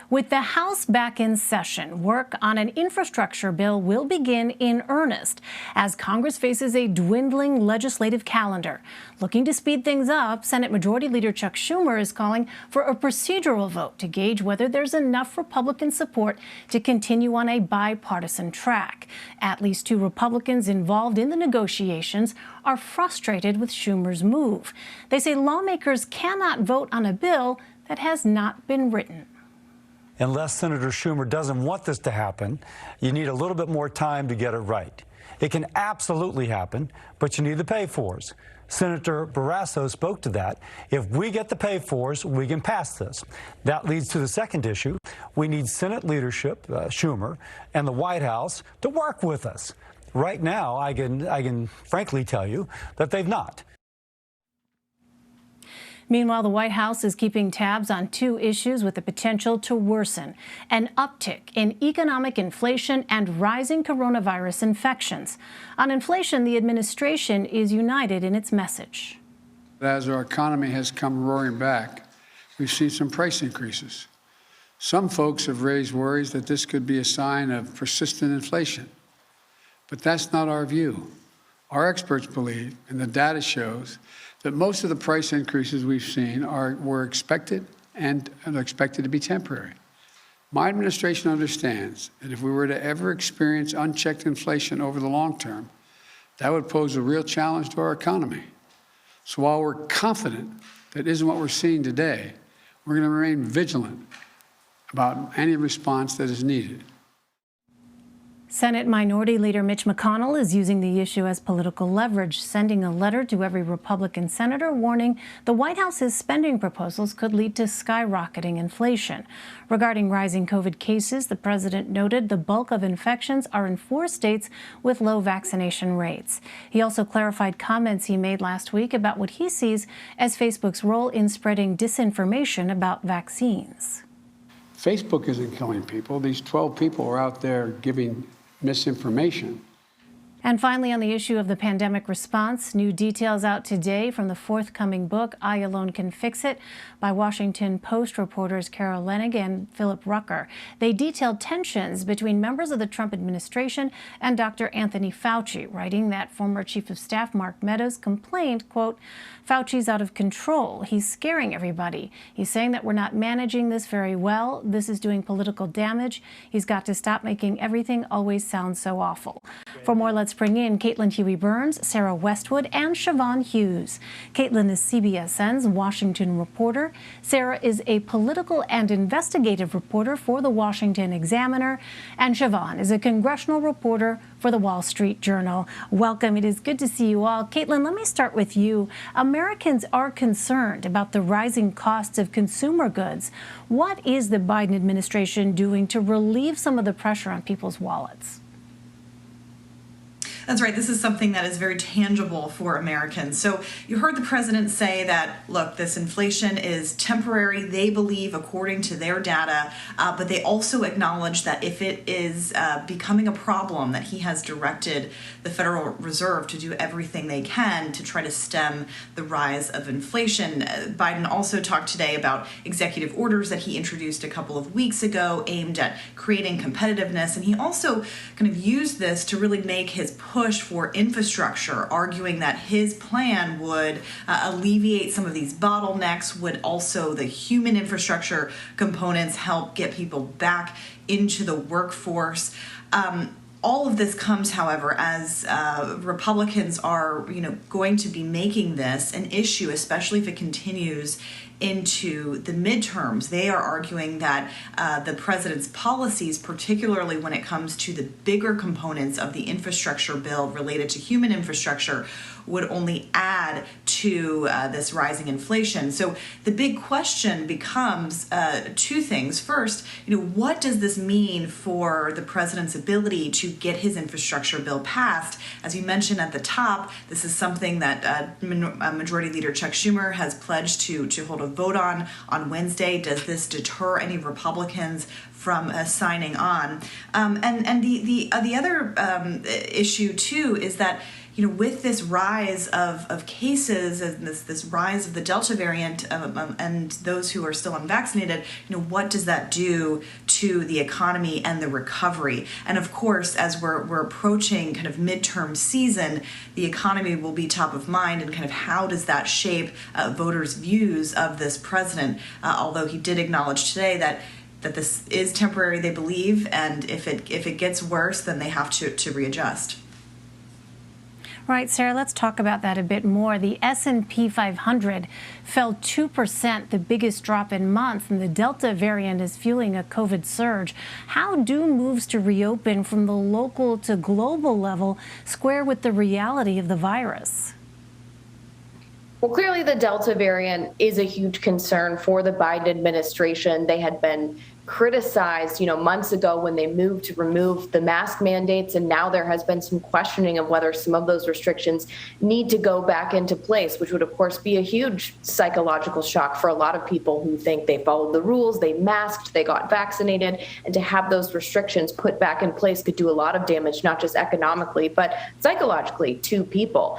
With the House back in session, work on an infrastructure bill will begin in earnest as Congress faces a dwindling legislative calendar. Looking to speed things up, Senate Majority Leader Chuck Schumer is calling for a procedural vote to gauge whether there's enough Republican support to continue on a bipartisan track. At least 2 Republicans involved in the negotiations are frustrated with Schumer's move. They say lawmakers cannot vote on a bill that has not been written. Unless Senator Schumer doesn't want this to happen, you need a little bit more time to get it right. It can absolutely happen, but you need the pay-fors. Senator Barrasso spoke to that. If we get the pay-fors, we can pass this. That leads to the second issue. We need Senate leadership, Schumer, and the White House to work with us. Right now, I can frankly tell you that they've not. Meanwhile, the White House is keeping tabs on 2 issues with the potential to worsen: an uptick in economic inflation and rising coronavirus infections. On inflation, the administration is united in its message. As our economy has come roaring back, we've seen some price increases. Some folks have raised worries that this could be a sign of persistent inflation. But that's not our view. Our experts believe, and the data shows, that most of the price increases we've seen were expected and are expected to be temporary. My administration understands that if we were to ever experience unchecked inflation over the long term, that would pose a real challenge to our economy. So while we're confident that isn't what we're seeing today, we're going to remain vigilant about any response that is needed. Senate Minority Leader Mitch McConnell is using the issue as political leverage, sending a letter to every Republican senator warning the White House's spending proposals could lead to skyrocketing inflation. Regarding rising COVID cases, the president noted the bulk of infections are in 4 states with low vaccination rates. He also clarified comments he made last week about what he sees as Facebook's role in spreading disinformation about vaccines. Facebook isn't killing people. These 12 people are out there giving misinformation. And finally, on the issue of the pandemic response, new details out today from the forthcoming book, I Alone Can Fix It, by Washington Post reporters Carol Leonnig and Philip Rucker. They detailed tensions between members of the Trump administration and Dr. Anthony Fauci, writing that former Chief of Staff Mark Meadows complained, quote, "Fauci's out of control. He's scaring everybody. He's saying that we're not managing this very well. This is doing political damage. He's got to stop making everything always sound so awful." For more, let's bring in Caitlin Huey-Burns, Sarah Westwood, and Siobhan Hughes. Caitlin is CBSN's Washington reporter. Sarah is a political and investigative reporter for the Washington Examiner. And Siobhan is a congressional reporter for the Wall Street Journal. Welcome. It is good to see you all. Caitlin, let me start with you. Americans are concerned about the rising costs of consumer goods. What is the Biden administration doing to relieve some of the pressure on people's wallets? That's right. This is something that is very tangible for Americans. So you heard the president say that, look, this inflation is temporary, they believe, according to their data, but they also acknowledge that if it is becoming a problem, that he has directed the Federal Reserve to do everything they can to try to stem the rise of inflation. Biden also talked today about executive orders that he introduced a couple of weeks ago aimed at creating competitiveness. And he also kind of used this to really make his push for infrastructure, arguing that his plan would alleviate some of these bottlenecks, would also the human infrastructure components help get people back into the workforce. All of this comes, however, as Republicans are, going to be making this an issue, especially if it continues into the midterms. They are arguing that the president's policies, particularly when it comes to the bigger components of the infrastructure bill related to human infrastructure, would only add to this rising inflation. So the big question becomes 2 things. First, what does this mean for the president's ability to get his infrastructure bill passed? As you mentioned at the top, this is something that Majority Leader Chuck Schumer has pledged to hold a vote on Wednesday. Does this deter any Republicans from signing on? And the other issue too is that with this rise of cases and this rise of the Delta variant and those who are still unvaccinated, what does that do to the economy and the recovery? And of course, as we're approaching kind of midterm season, the economy will be top of mind, and kind of how does that shape voters' views of this president? Although he did acknowledge today that this is temporary, they believe, and if it gets worse, then they have to readjust. Right, Sarah, let's talk about that a bit more. The S&P 500 fell 2%, the biggest drop in months, and the Delta variant is fueling a COVID surge. How do moves to reopen from the local to global level square with the reality of the virus? Well, clearly the Delta variant is a huge concern for the Biden administration. They had been criticized, months ago when they moved to remove the mask mandates, and now there has been some questioning of whether some of those restrictions need to go back into place, which would of course be a huge psychological shock for a lot of people who think they followed the rules, they masked, they got vaccinated, and to have those restrictions put back in place could do a lot of damage, not just economically, but psychologically to people.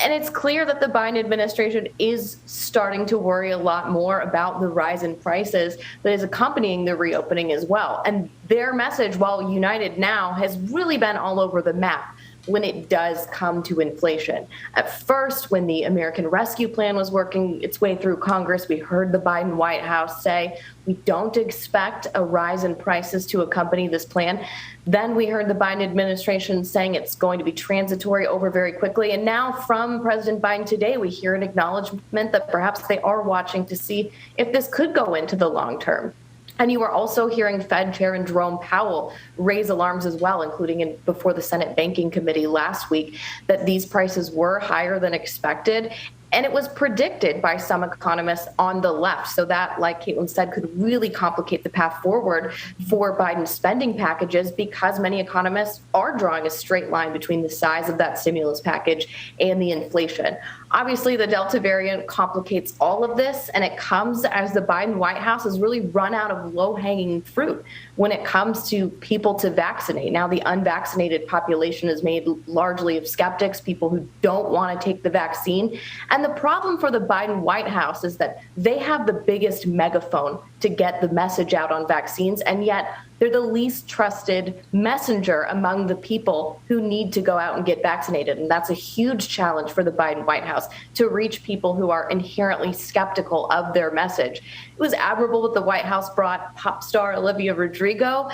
And it's clear that the Biden administration is starting to worry a lot more about the rise in prices that is accompanying the reopening as well. And their message, while united now, has really been all over the map when it does come to inflation. At first, when the American Rescue Plan was working its way through Congress, we heard the Biden White House say, we don't expect a rise in prices to accompany this plan. Then we heard the Biden administration saying it's going to be transitory over very quickly. And now from President Biden today, we hear an acknowledgement that perhaps they are watching to see if this could go into the long term. And you are also hearing Fed Chair Jerome Powell raise alarms as well, including before the Senate Banking Committee last week, that these prices were higher than expected. And it was predicted by some economists on the left. So that, like Caitlin said, could really complicate the path forward for Biden's spending packages, because many economists are drawing a straight line between the size of that stimulus package and the inflation. Obviously, the Delta variant complicates all of this, and it comes as the Biden White House has really run out of low-hanging fruit when it comes to people to vaccinate. Now, the unvaccinated population is made largely of skeptics, people who don't want to take the vaccine. And the problem for the Biden White House is that they have the biggest megaphone to get the message out on vaccines, and yet they're the least trusted messenger among the people who need to go out and get vaccinated. And that's a huge challenge for the Biden White House, to reach people who are inherently skeptical of their message. It was admirable that the White House brought pop star Olivia Rodrigo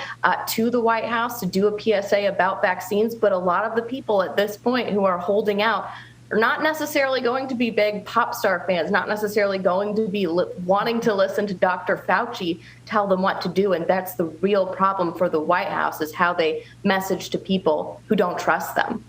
to the White House to do a PSA about vaccines, but a lot of the people at this point who are holding out are not necessarily going to be big pop star fans, not necessarily going to be wanting to listen to Dr. Fauci tell them what to do. And that's the real problem for the White House, is how they message to people who don't trust them.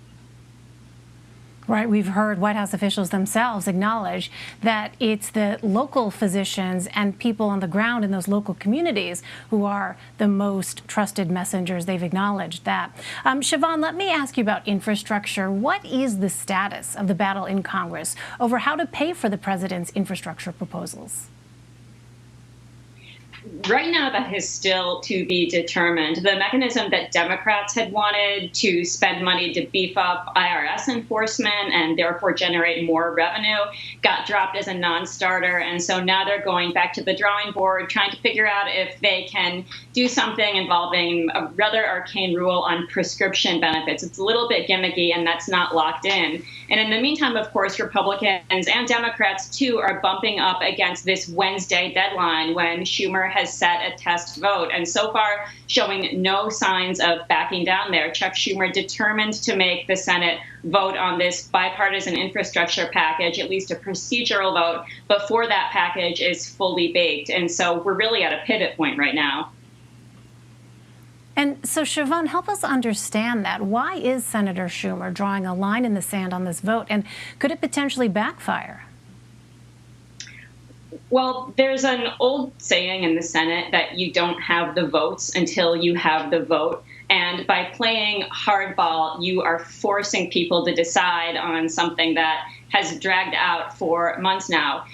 Right. We've heard White House officials themselves acknowledge that it's the local physicians and people on the ground in those local communities who are the most trusted messengers. They've acknowledged that. Siobhan, let me ask you about infrastructure. What is the status of the battle in Congress over how to pay for the president's infrastructure proposals? Right now, that is still to be determined. The mechanism that Democrats had wanted to spend money to beef up IRS enforcement and therefore generate more revenue got dropped as a non-starter. And so now they're going back to the drawing board, trying to figure out if they can do something involving a rather arcane rule on prescription benefits. It's a little bit gimmicky, and that's not locked in. And in the meantime, of course, Republicans and Democrats, too, are bumping up against this Wednesday deadline when Schumer has set a test vote, and so far showing no signs of backing down there. Chuck Schumer determined to make the Senate vote on this bipartisan infrastructure package, at least a procedural vote, before that package is fully baked. And so we're really at a pivot point right now. And so, Siobhan, help us understand that. Why is Senator Schumer drawing a line in the sand on this vote, and could it potentially backfire? Well, there's an old saying in the Senate that you don't have the votes until you have the vote. And by playing hardball, you are forcing people to decide on something that has dragged out for months now.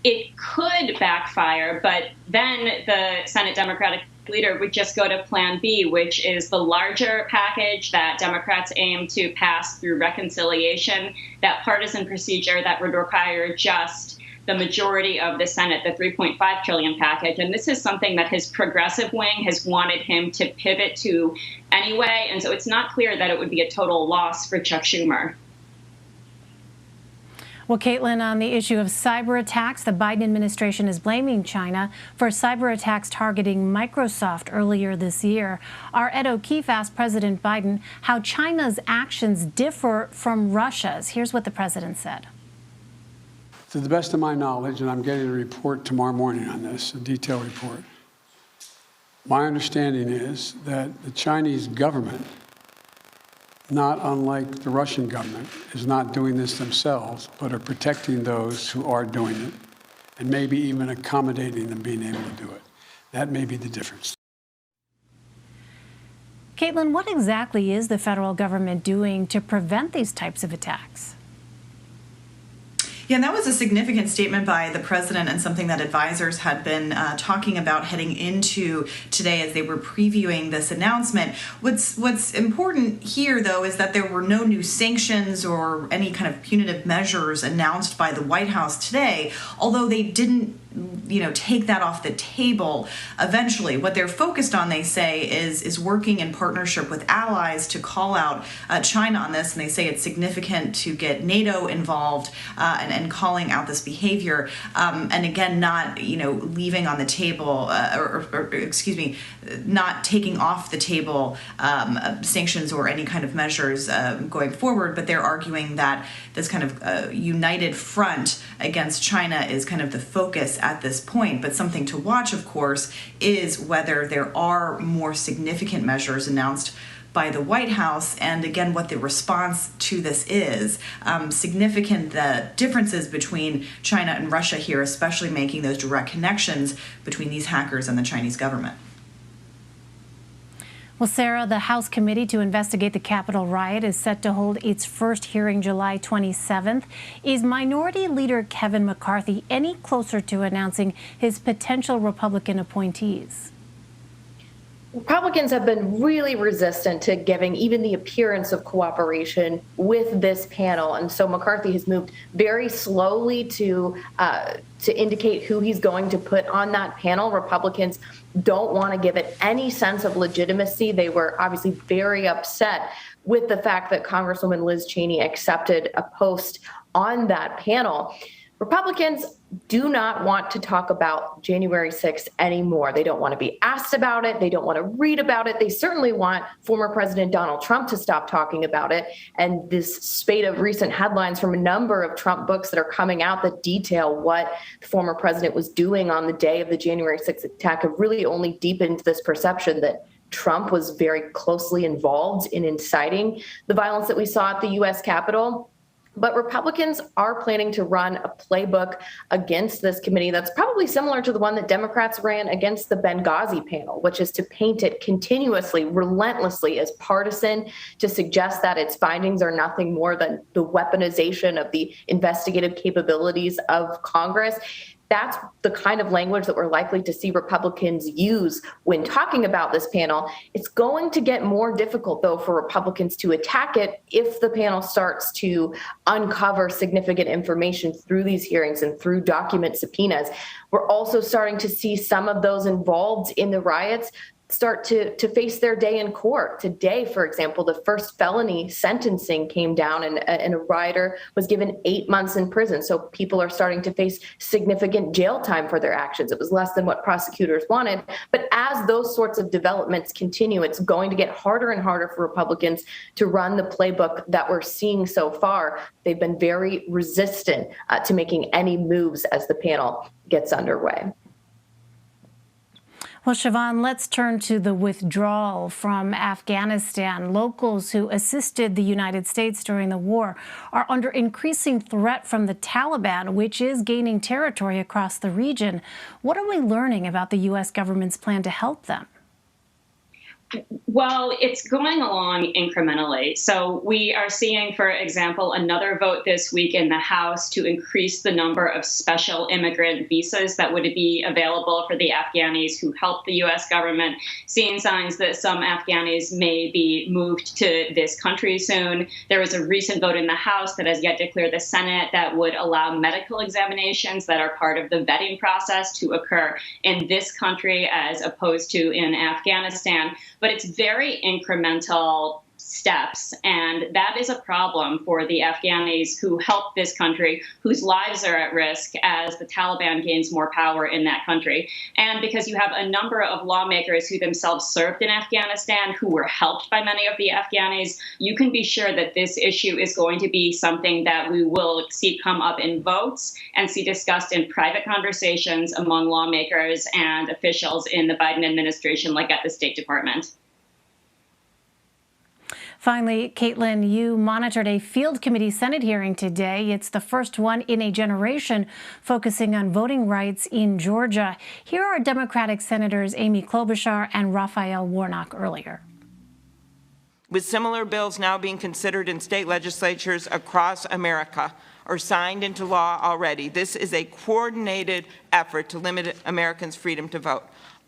It could backfire, but then the Senate Democratic leader would just go to Plan B, which is the larger package that Democrats aim to pass through reconciliation, that partisan procedure that would require just the majority of the Senate, the $3.5 trillion package. And this is something that his progressive wing has wanted him to pivot to anyway. And so it's not clear that it would be a total loss for Chuck Schumer. Well, Caitlin, on the issue of cyber attacks, the Biden administration is blaming China for cyber attacks targeting Microsoft earlier this year. Our Ed O'Keefe asked President Biden how China's actions differ from Russia's. Here's what the president said. To the best of my knowledge, and I'm getting a report tomorrow morning on this, a detailed report, my understanding is that the Chinese government, not unlike the Russian government, is not doing this themselves, but are protecting those who are doing it, and maybe even accommodating them being able to do it. That may be the difference. Caitlin, what exactly is the federal government doing to prevent these types of attacks? Yeah, and that was a significant statement by the president and something that advisors had been talking about heading into today as they were previewing this announcement. What's important here, though, is that there were no new sanctions or any kind of punitive measures announced by the White House today, although they didn't take that off the table eventually. What they're focused on, they say, is working in partnership with allies to call out China on this, and they say it's significant to get NATO involved and calling out this behavior, and again, not leaving on the table, not taking off the table sanctions or any kind of measures going forward, but they're arguing that this kind of united front against China is kind of the focus at this point. But something to watch, of course, is whether there are more significant measures announced by the White House, and again, what the response to this is. Significant the differences between China and Russia here, especially making those direct connections between these hackers and the Chinese government. Well, Sarah, the House Committee to investigate the Capitol riot is set to hold its first hearing July 27th. Is Minority Leader Kevin McCarthy any closer to announcing his potential Republican appointees? Republicans have been really resistant to giving even the appearance of cooperation with this panel. And so McCarthy has moved very slowly to indicate who he's going to put on that panel. Republicans don't want to give it any sense of legitimacy. They were obviously very upset with the fact that Congresswoman Liz Cheney accepted a post on that panel. Republicans do not want to talk about January 6th anymore. They don't want to be asked about it. They don't want to read about it. They certainly want former President Donald Trump to stop talking about it. And this spate of recent headlines from a number of Trump books that are coming out that detail what the former president was doing on the day of the January 6th attack have really only deepened this perception that Trump was very closely involved in inciting the violence that we saw at the U.S. Capitol. But Republicans are planning to run a playbook against this committee that's probably similar to the one that Democrats ran against the Benghazi panel, which is to paint it continuously, relentlessly as partisan, to suggest that its findings are nothing more than the weaponization of the investigative capabilities of Congress. That's the kind of language that we're likely to see Republicans use when talking about this panel. It's going to get more difficult, though, for Republicans to attack it if the panel starts to uncover significant information through these hearings and through document subpoenas. We're also starting to see some of those involved in the riots start to face their day in court. Today, for example, the first felony sentencing came down and a rioter was given 8 months in prison. So people are starting to face significant jail time for their actions. It was less than what prosecutors wanted. But as those sorts of developments continue, it's going to get harder and harder for Republicans to run the playbook that we're seeing so far. They've been very resistant to making any moves as the panel gets underway. Well, Siobhan, let's turn to the withdrawal from Afghanistan. Locals who assisted the United States during the war are under increasing threat from the Taliban, which is gaining territory across the region. What are we learning about the U.S. government's plan to help them? Well, it's going along incrementally. So we are seeing, for example, another vote this week in the House to increase the number of special immigrant visas that would be available for the Afghanis who help the U.S. government, seeing signs that some Afghanis may be moved to this country soon. There was a recent vote in the House that has yet to clear the Senate that would allow medical examinations that are part of the vetting process to occur in this country as opposed to in Afghanistan. But it's very incremental steps, and that is a problem for the Afghanis who help this country, whose lives are at risk as the Taliban gains more power in that country. And because you have a number of lawmakers who themselves served in Afghanistan, who were helped by many of the Afghanis, you can be sure that this issue is going to be something that we will see come up in votes and see discussed in private conversations among lawmakers and officials in the Biden administration, like at the State Department. Finally, Caitlin, you monitored a field committee Senate hearing today. It's the first one in a generation focusing on voting rights in Georgia. Here are Democratic Senators Amy Klobuchar and Raphael Warnock earlier. With similar bills now being considered in state legislatures across America or signed into law already, this is a coordinated effort to limit Americans' freedom to vote.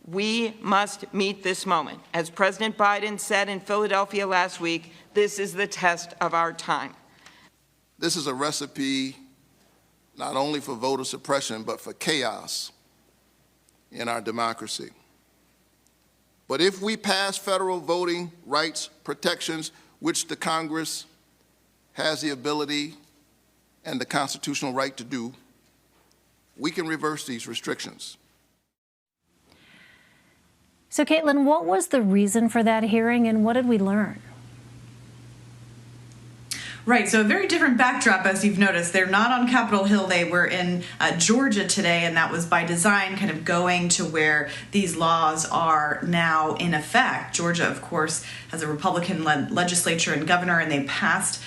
We must meet this moment. As President Biden said in Philadelphia last week, this is the test of our time. This is a recipe not only for voter suppression, but for chaos in our democracy. But if we pass federal voting rights protections, which the Congress has the ability and the constitutional right to do, we can reverse these restrictions. So, Caitlin, what was the reason for that hearing, and what did we learn? Right, so a very different backdrop, as you've noticed. They're not on Capitol Hill. They were in Georgia today, and that was by design, kind of going to where these laws are now in effect. Georgia, of course, has a Republican-led legislature and governor, and they passed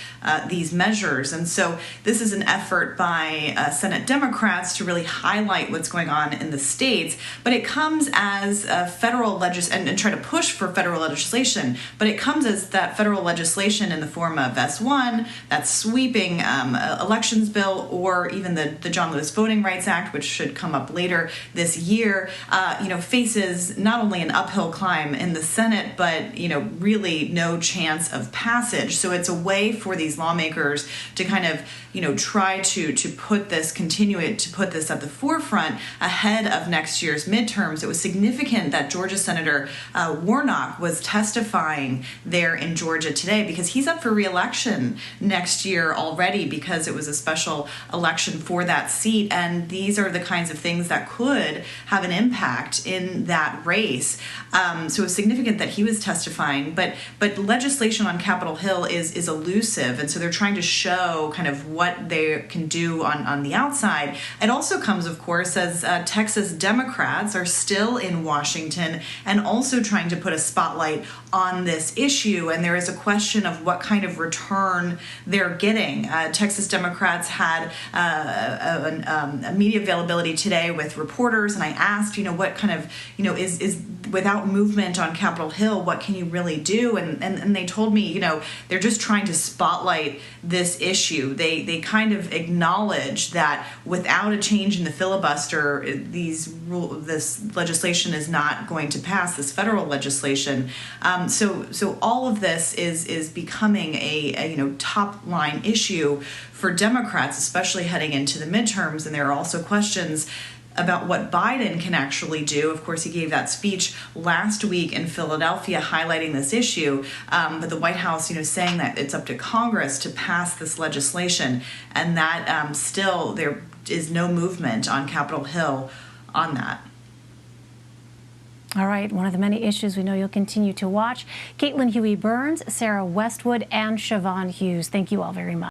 these measures. And so this is an effort by Senate Democrats to really highlight what's going on in the states. But it comes as a federal legislation, and try to push for federal legislation. But it comes as that federal legislation in the form of S1, that sweeping elections bill, or even the John Lewis Voting Rights Act, which should come up later this year, faces not only an uphill climb in the Senate, but, really no chance of passage. So it's a way for these lawmakers to kind of, try to put this, continue to put this at the forefront ahead of next year's midterms. It was significant that Georgia Senator Warnock was testifying there in Georgia today, because he's up for re-election next year already, because it was a special election for that seat. And these are the kinds of things that could have an impact in that race. So it's significant that he was testifying, but legislation on Capitol Hill is elusive. And so they're trying to show kind of what they can do on the outside. It also comes, of course, as Texas Democrats are still in Washington and also trying to put a spotlight on this issue. And there is a question of what kind of return they're getting. Texas Democrats had a media availability today with reporters, and I asked, what kind of, is without movement on Capitol Hill, what can you really do? And they told me, they're just trying to spotlight this issue. They kind of acknowledge that without a change in the filibuster, this legislation is not going to pass, this federal legislation. So all of this is becoming a top line issue for Democrats, especially heading into the midterms. And there are also questions about what Biden can actually do. Of course, he gave that speech last week in Philadelphia highlighting this issue, but the White House, saying that it's up to Congress to pass this legislation, and that still there is no movement on Capitol Hill on that. All right, one of the many issues we know you'll continue to watch. Caitlin Huey-Burns, Sarah Westwood, and Siobhan Hughes, thank you all very much.